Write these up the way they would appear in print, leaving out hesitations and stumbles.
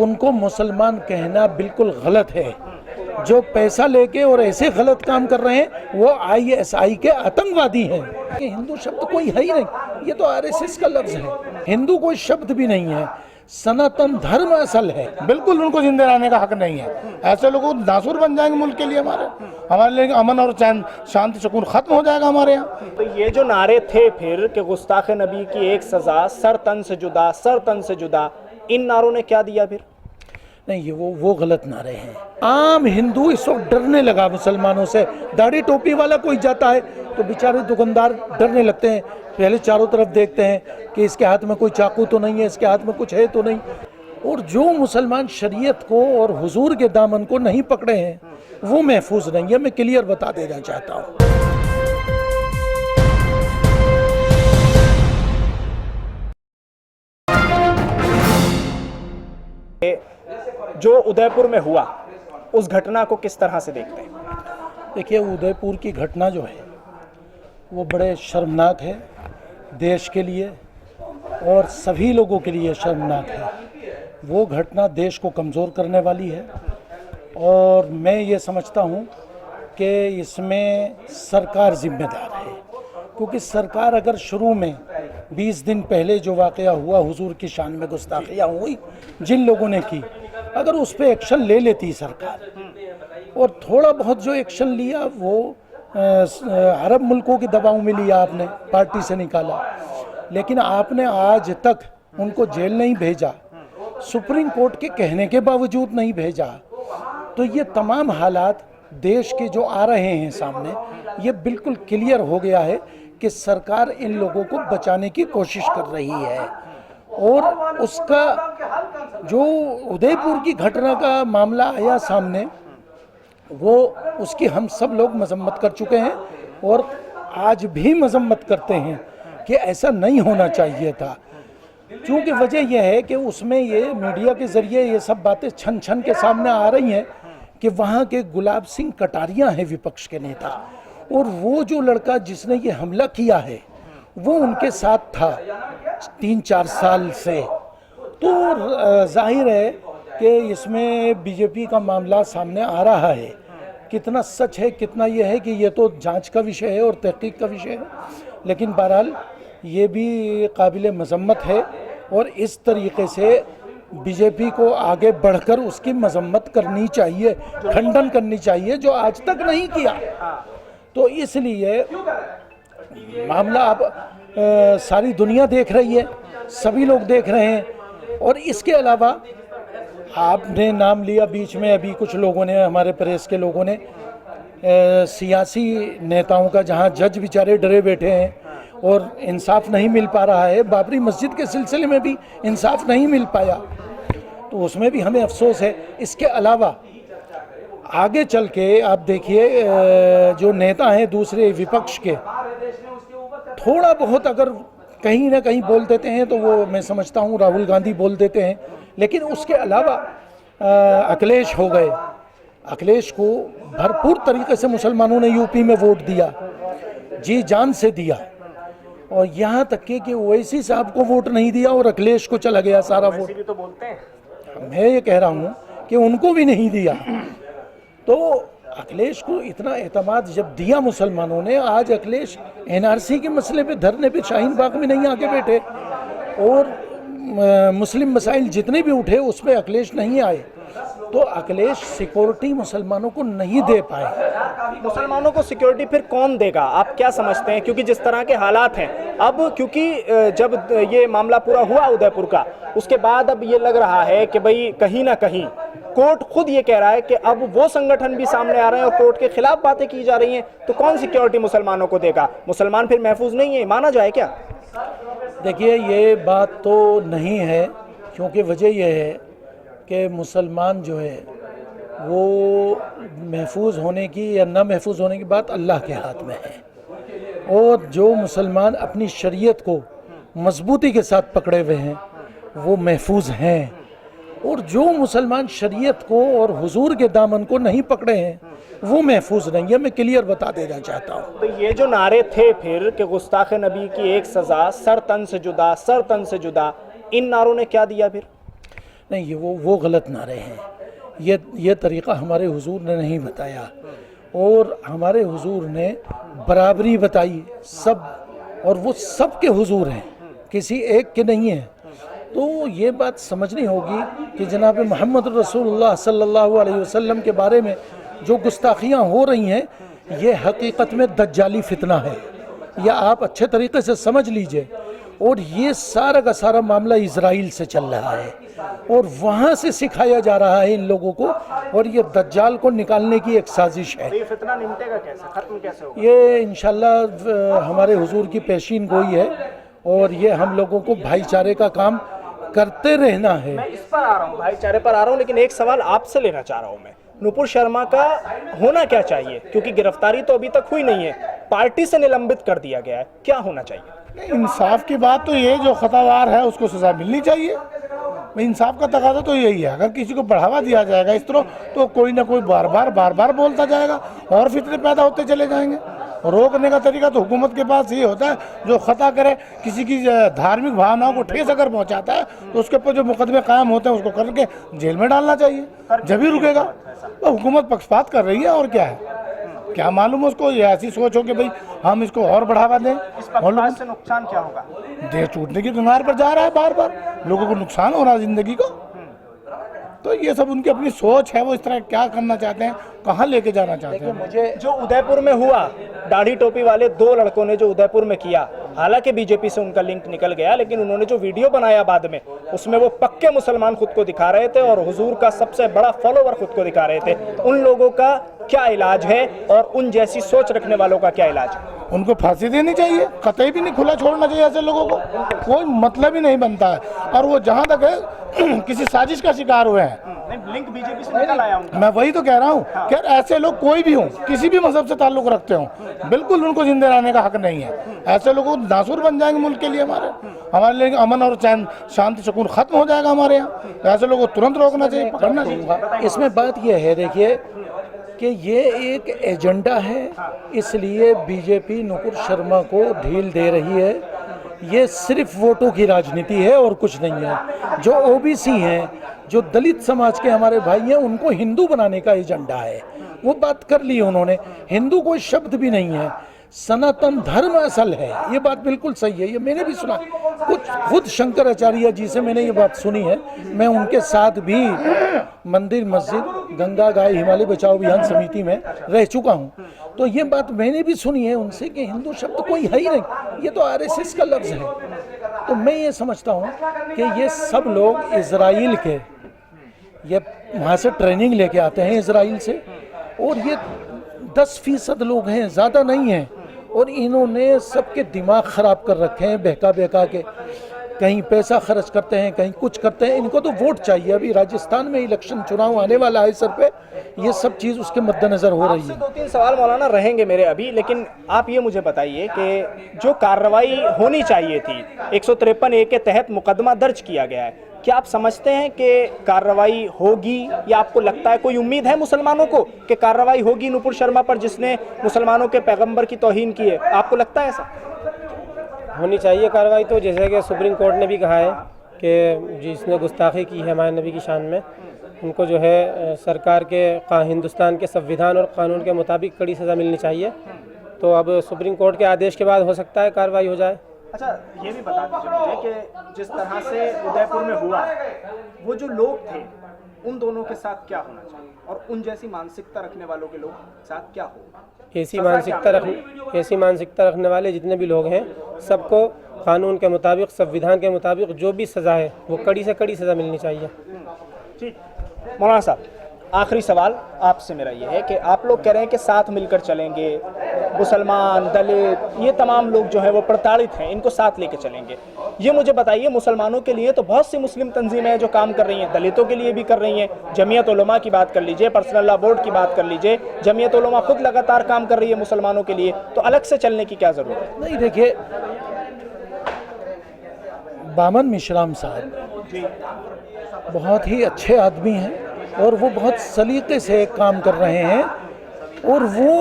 उनको मुसलमान कहना बिल्कुल गलत है। जो पैसा लेके और ऐसे गलत काम कर रहे हैं वो ISI के आतंकवादी हैं। ये हिंदू शब्द कोई है ही नहीं, ये तो RSS का लफ्ज है। हिंदू कोई शब्द भी नहीं है, सनातन धर्म असल है। बिल्कुल उनको जिंदे रहने का हक नहीं है। ऐसे लोग नासूर बन जाएंगे मुल्क के लिए, हमारे लिए अमन और चैन शांति सुकून खत्म हो जाएगा हमारे यहाँ। तो ये जो नारे थे फिर कि गुस्ताख नबी की एक सजा, सर तन से जुदा, सर तन से जुदा, इन नारों ने क्या दिया फिर? नहीं, ये वो गलत नारे हैं। आम हिंदू इस वक्त डरने लगा मुसलमानों से। दाढ़ी टोपी वाला कोई जाता है तो बेचारे दुकानदार डरने लगते हैं, पहले चारों तरफ देखते हैं कि इसके हाथ में कोई चाकू तो नहीं है, इसके हाथ में कुछ है तो नहीं। और जो मुसलमान शरीयत को और हुजूर के दामन को नहीं पकड़े हैं वो महफूज नहीं है। मैं क्लियर बता देना चाहता हूँ। जो उदयपुर में हुआ उस घटना को किस तरह से देखते हैं? देखिए, उदयपुर की घटना जो है वो बड़े शर्मनाक है, देश के लिए और सभी लोगों के लिए शर्मनाक है। वो घटना देश को कमज़ोर करने वाली है और मैं ये समझता हूँ कि इसमें सरकार जिम्मेदार है। क्योंकि सरकार अगर शुरू में 20 दिन पहले जो वाक़या हुआ, हुजूर की शान में गुस्ताखियाँ हुई जिन लोगों ने की, अगर उस पर एक्शन ले लेती सरकार और थोड़ा बहुत जो एक्शन लिया वो अरब मुल्कों की दबाव में लिया, आपने पार्टी से निकाला, लेकिन आपने आज तक उनको जेल नहीं भेजा, सुप्रीम कोर्ट के कहने के बावजूद नहीं भेजा। तो ये तमाम हालात देश के जो आ रहे हैं सामने, ये बिल्कुल क्लियर हो गया है कि सरकार इन लोगों को बचाने की कोशिश कर रही है। और उसका जो उदयपुर की घटना का मामला आया सामने, वो उसकी हम सब लोग मजम्मत कर चुके हैं और आज भी मजम्मत करते हैं कि ऐसा नहीं होना चाहिए था। क्योंकि वजह यह है कि उसमें ये मीडिया के ज़रिए ये सब बातें छन छन के सामने आ रही हैं कि वहाँ के गुलाब सिंह कटारिया हैं विपक्ष के नेता, और वो जो लड़का जिसने ये हमला किया है वो उनके साथ था 3-4 साल से। तो जाहिर है कि इसमें बीजेपी का मामला सामने आ रहा है। कितना सच है, कितना ये है कि ये तो जांच का विषय है और तहकीक का विषय है, लेकिन बहरहाल ये भी काबिल मजम्मत है और इस तरीके से बीजेपी को आगे बढ़कर उसकी मजम्मत करनी चाहिए, खंडन करनी चाहिए, जो आज तक नहीं किया। तो इसलिए मामला अब सारी दुनिया देख रही है, सभी लोग देख रहे हैं। और इसके अलावा आपने नाम लिया बीच में, अभी कुछ लोगों ने, हमारे प्रेस के लोगों ने, सियासी नेताओं का, जहां जज बेचारे डरे बैठे हैं और इंसाफ नहीं मिल पा रहा है। बाबरी मस्जिद के सिलसिले में भी इंसाफ नहीं मिल पाया, तो उसमें भी हमें अफसोस है। इसके अलावा आगे चल के आप देखिए, जो नेता हैं दूसरे विपक्ष के, थोड़ा बहुत अगर कहीं ना कहीं बोल देते हैं तो वो मैं समझता हूँ राहुल गांधी बोल देते हैं, लेकिन उसके अलावा अखिलेश हो गए। अखिलेश को भरपूर तरीके से मुसलमानों ने यूपी में वोट दिया, जी जान से दिया, और यहाँ तक कि ओवैसी साहब को वोट नहीं दिया और अखिलेश को चला गया सारा वोट। भी तो बोलते हैं। मैं ये कह रहा हूँ कि उनको भी नहीं दिया। तो अखिलेश को इतना एतमाद जब दिया मुसलमानों ने, आज अखिलेश NRC के मसले पे धरने पे शाहीन बाग में नहीं आके बैठे, और मुस्लिम मसाइल जितने भी उठे उस पर अखिलेश नहीं आए। तो अखिलेश सिक्योरिटी मुसलमानों को नहीं दे पाए। मुसलमानों को सिक्योरिटी फिर कौन देगा, आप क्या समझते हैं? क्योंकि जिस तरह के हालात हैं अब, क्योंकि जब ये मामला पूरा हुआ उदयपुर का, उसके बाद अब ये लग रहा है कि भाई कहीं ना कहीं कोर्ट खुद ये कह रहा है कि अब वो संगठन भी सामने आ रहे हैं और कोर्ट के खिलाफ बातें की जा रही हैं, तो कौन सिक्योरिटी मुसलमानों को देगा? मुसलमान फिर महफूज नहीं है, माना जाए क्या? देखिए, ये बात तो नहीं है, क्योंकि वजह यह है कि मुसलमान जो है वो महफूज होने की या ना महफूज होने की बात अल्लाह के हाथ में है। और जो मुसलमान अपनी शरीयत को मजबूती के साथ पकड़े हुए हैं वो महफूज हैं, और जो मुसलमान शरीयत को और हुजूर के दामन को नहीं पकड़े हैं वो महफूज नहीं है। मैं क्लियर बता देना चाहता हूँ। तो ये जो नारे थे फिर कि गुस्ताख नबी की एक सज़ा, सर तन से जुदा, सर तन से जुदा, इन नारों ने क्या दिया फिर? नहीं, ये वो गलत नारे हैं। ये तरीक़ा हमारे हुजूर ने नहीं बताया, और हमारे हुजूर ने बराबरी बताई सब, और वो सब के हुजूर हैं, किसी एक के नहीं हैं। तो ये बात समझनी होगी कि जनाब मोहम्मद रसूलुल्लाह सल्लल्लाहु अलैहि वसल्लम के बारे में जो गुस्ताखियाँ हो रही हैं, ये हकीकत में दज्जाली फितना है, या आप अच्छे तरीके से समझ लीजिए। और ये सारा का सारा मामला इजराइल से चल रहा है, और वहाँ से सिखाया जा रहा है इन लोगों को, और ये दज्जाल को निकालने की एक साजिश है। ये फितना निमटेगा कैसे, खत्म कैसे होगा? ये इंशाल्लाह हमारे हुजूर की पेशीन गोई है, और ये हम लोगों को भाईचारे का काम करते रहना है। मैं इस पर आ रहा हूँ, भाईचारे पर आ रहा हूँ, लेकिन एक सवाल आपसे लेना चाह रहा हूँ मैं। नुपुर शर्मा का होना क्या चाहिए, क्योंकि गिरफ्तारी तो अभी तक हुई नहीं है, पार्टी से निलंबित कर दिया गया है, क्या होना चाहिए? इंसाफ की बात तो ये, जो खतावार है उसको सज़ा मिलनी चाहिए। इंसाफ का तकाजा तो यही है। अगर किसी को बढ़ावा दिया जाएगा इस तरह, तो कोई ना कोई बार बार बोलता जाएगा, और फितने पैदा होते चले जाएंगे। रोकने का तरीका तो हुकूमत के पास ये होता है, जो खता करे, किसी की धार्मिक भावनाओं को ठेस अगर पहुंचाता है, तो उसके ऊपर जो मुकदमे कायम होते हैं उसको करके जेल में डालना चाहिए, जब ही रुकेगा। तो हुकूमत पक्षपात कर रही है, और क्या है, क्या मालूम उसको ये ऐसी सोच हो कि भाई हम इसको और बढ़ावा दें। इस पक्षपात से नुकसान क्या होगा? देश टूटने की कगार पर जा रहा है, बार लोगों को नुकसान हो रहा है जिंदगी को। तो ये सब उनकी अपनी सोच है, वो इस तरह क्या करना चाहते हैं, कहाँ लेके जाना चाहते हैं। मुझे जो उदयपुर में हुआ, दाढ़ी टोपी वाले दो लड़कों ने जो उदयपुर में किया, हालांकि बीजेपी से उनका लिंक निकल गया, लेकिन उन्होंने जो वीडियो बनाया बाद में, उसमें वो पक्के मुसलमान खुद को दिखा रहे थे, और हुजूर का सबसे बड़ा फॉलोवर खुद को दिखा रहे थे। उन लोगों का क्या इलाज है, और उन जैसी सोच रखने वालों का क्या इलाज है? उनको फांसी देनी चाहिए, कतई भी नहीं खुला छोड़ना चाहिए ऐसे लोगों को, कोई मतलब ही नहीं बनता है। और वो जहाँ तक है किसी साजिश का शिकार हुए हैं। लिंक बीजेपी से निकल आया उनका। मैं वही तो कह रहा हूँ कि यार ऐसे लोग कोई भी हों, किसी भी मजहब से ताल्लुक रखते हों, बिल्कुल उनको जिंदे रहने का हक नहीं है। ऐसे लोग नासूर बन जाएंगे मुल्क के लिए, हमारे लिए अमन और चैन शांति सुकून खत्म हो जाएगा हमारे यहाँ। तो ऐसे लोगों को तुरंत रोकना चाहिए, पकड़ना चाहिए। इसमें बात यह है, देखिए कि ये एक एजेंडा है, इसलिए बीजेपी नुपुर शर्मा को ढील दे रही है। ये सिर्फ वोटों की राजनीति है और कुछ नहीं है। जो ओबीसी हैं, जो दलित समाज के हमारे भाई हैं, उनको हिंदू बनाने का एजेंडा है। वो बात कर ली उन्होंने, हिंदू कोई शब्द भी नहीं है, सनातन धर्म असल है। ये बात बिल्कुल सही है, ये मैंने भी सुना, खुद शंकराचार्य जी से मैंने ये बात सुनी है। मैं उनके साथ भी मंदिर, मस्जिद, गंगा गाय हिमालय बचाओ अभियान समिति में रह चुका हूँ, तो ये बात मैंने भी सुनी है उनसे कि हिंदू शब्द कोई है ही नहीं, ये तो आरएसएस का लफ्ज़ है। तो मैं ये समझता हूँ कि ये सब लोग इजराइल के, ये वहाँ से ट्रेनिंग लेके आते हैं इजराइल से, और ये 10% लोग हैं, ज़्यादा नहीं हैं, और इन्होंने सबके दिमाग ख़राब कर रखे हैं बहका बहका के। कहीं पैसा खर्च करते हैं, कहीं कुछ करते हैं। इनको तो वोट चाहिए। अभी राजस्थान में इलेक्शन चुनाव आने वाला है सर पे, ये सब चीज़ उसके मद्देनज़र हो रही है। 2-3 सवाल मौलाना रहेंगे मेरे अभी, लेकिन आप ये मुझे बताइए कि जो कार्रवाई होनी चाहिए थी, 153A के तहत मुकदमा दर्ज किया गया है, क्या आप समझते हैं कि कार्रवाई होगी, या आपको लगता है, कोई उम्मीद है मुसलमानों को कि कार्रवाई होगी नुपुर शर्मा पर, जिसने मुसलमानों के पैगंबर की तौहीन की है? आपको लगता है ऐसा? होनी चाहिए कार्रवाई। तो जैसे कि सुप्रीम कोर्ट ने भी कहा है कि जिसने गुस्ताखी की है हमारे नबी की शान में, उनको जो है सरकार के हिंदुस्तान के संविधान और कानून के मुताबिक कड़ी सज़ा मिलनी चाहिए। तो अब सुप्रीम कोर्ट के आदेश के बाद हो सकता है कार्रवाई हो जाए। अच्छा, ये भी बता दीजिए मुझे कि जिस तरह से उदयपुर में हुआ, वो जो लोग थे, उन दोनों के साथ क्या होना चाहिए, और उन जैसी मानसिकता रखने वालों के लोग साथ क्या हो? ऐसी मानसिकता रखने वाले जितने भी लोग हैं, सबको कानून के मुताबिक, संविधान के मुताबिक जो भी सज़ा है वो कड़ी से कड़ी सज़ा मिलनी चाहिए। ठीक। मौलाना साहब, आखिरी सवाल आपसे मेरा ये है कि आप लोग कह रहे हैं कि साथ मिलकर चलेंगे, मुसलमान, दलित, ये तमाम लोग जो हैं वो प्रताड़ित हैं, इनको साथ लेके चलेंगे। ये मुझे बताइए, मुसलमानों के लिए तो बहुत सी मुस्लिम तंजीमें हैं जो काम कर रही हैं, दलितों के लिए भी कर रही हैं। जमीयत उलमा की बात कर लीजिए, पर्सनल लॉ बोर्ड की बात कर लीजिए, जमीयत उलमा खुद लगातार काम कर रही है मुसलमानों के लिए, तो अलग से चलने की क्या ज़रूरत है? नहीं, देखिए, बामन मिश्राम साहब जी, बहुत ही अच्छे आदमी हैं, और वो बहुत सलीके से काम कर रहे हैं, और वो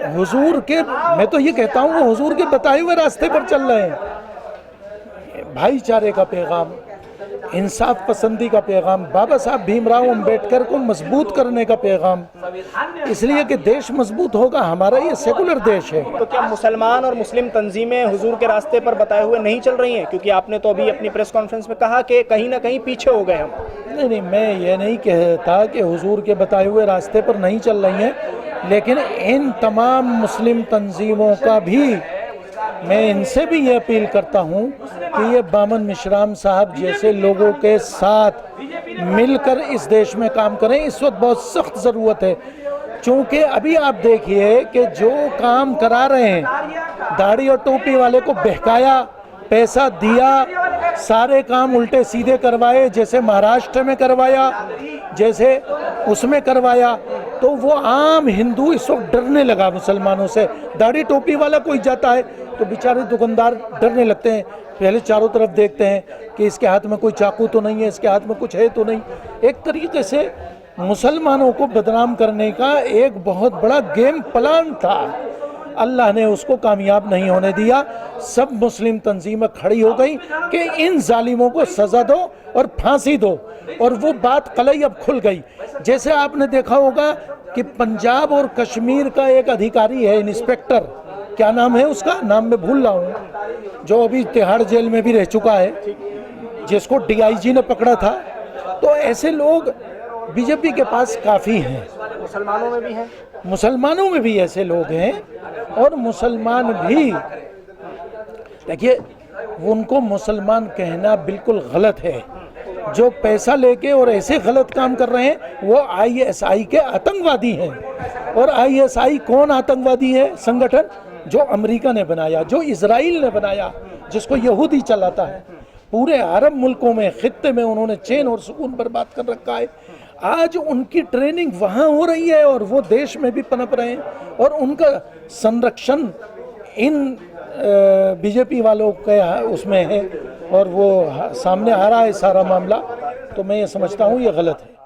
हुजूर के, मैं तो ये कहता हूँ, वो हुजूर के बताए हुए रास्ते पर चल रहे हैं। भाईचारे का पैगाम, इंसाफ पसंदी का पैगाम, बाबा साहब भीमराव अंबेडकर को मजबूत करने का पैगाम, इसलिए कि देश मजबूत होगा, हमारा ये सेकुलर देश है। तो क्या मुसलमान और मुस्लिम तंजीमें हुजूर के रास्ते पर बताए हुए नहीं चल रही हैं? क्योंकि आपने तो अभी अपनी प्रेस कॉन्फ्रेंस में कहा कि कहीं ना कहीं पीछे हो गए हम। नहीं, मैं ये नहीं कहता कि हुजूर के बताए हुए रास्ते पर नहीं चल रही हैं, लेकिन इन तमाम मुस्लिम तंजीमों का भी मैं इनसे भी ये अपील करता हूँ कि ये बामन मिश्राम साहब जैसे लोगों के साथ मिलकर इस देश में काम करें। इस वक्त बहुत सख्त ज़रूरत है, क्योंकि अभी आप देखिए कि जो काम करा रहे हैं, दाढ़ी और टोपी वाले को बहकाया, पैसा दिया, सारे काम उल्टे सीधे करवाए, जैसे महाराष्ट्र में करवाया, जैसे उसमें करवाया, तो वो आम हिंदू इस वक्त डरने लगा मुसलमानों से। दाढ़ी टोपी वाला कोई जाता है तो बेचारे दुकानदार डरने लगते हैं, पहले चारों तरफ देखते हैं कि इसके हाथ में कोई चाकू तो नहीं है, इसके हाथ में कुछ है तो नहीं। एक तरीके से मुसलमानों को बदनाम करने का एक बहुत बड़ा गेम प्लान था, अल्लाह ने उसको कामयाब नहीं होने दिया। सब मुस्लिम तंजीमें खड़ी हो गई कि इन जालिमों को सज़ा दो और फांसी दो, और वो बात कलई अब खुल गई। जैसे आपने देखा होगा कि पंजाब और कश्मीर का एक अधिकारी है, इंस्पेक्टर, क्या नाम है उसका, नाम मैं भूल रहा हूँ, जो अभी तिहाड़ जेल में भी रह चुका है, जिसको डीआईजी ने पकड़ा था। तो ऐसे लोग बीजेपी के पास काफ़ी हैं, मुसलमानों में भी हैं, मुसलमानों में भी ऐसे लोग हैं, और मुसलमान भी देखिए, उनको मुसलमान कहना बिल्कुल गलत है। जो पैसा लेके और ऐसे गलत काम कर रहे हैं वो आईएसआई के आतंकवादी हैं। और आईएसआई कौन आतंकवादी है? संगठन जो अमेरिका ने बनाया, जो इजराइल ने बनाया, जिसको यहूदी चलाता है। पूरे अरब मुल्कों में, खित्ते में उन्होंने चैन और सुकून बर्बाद कर रखा है। आज उनकी ट्रेनिंग वहाँ हो रही है और वो देश में भी पनप रहे हैं, और उनका संरक्षण इन बीजेपी वालों के उसमें है, और वो सामने आ रहा है सारा मामला। तो मैं ये समझता हूँ ये गलत है।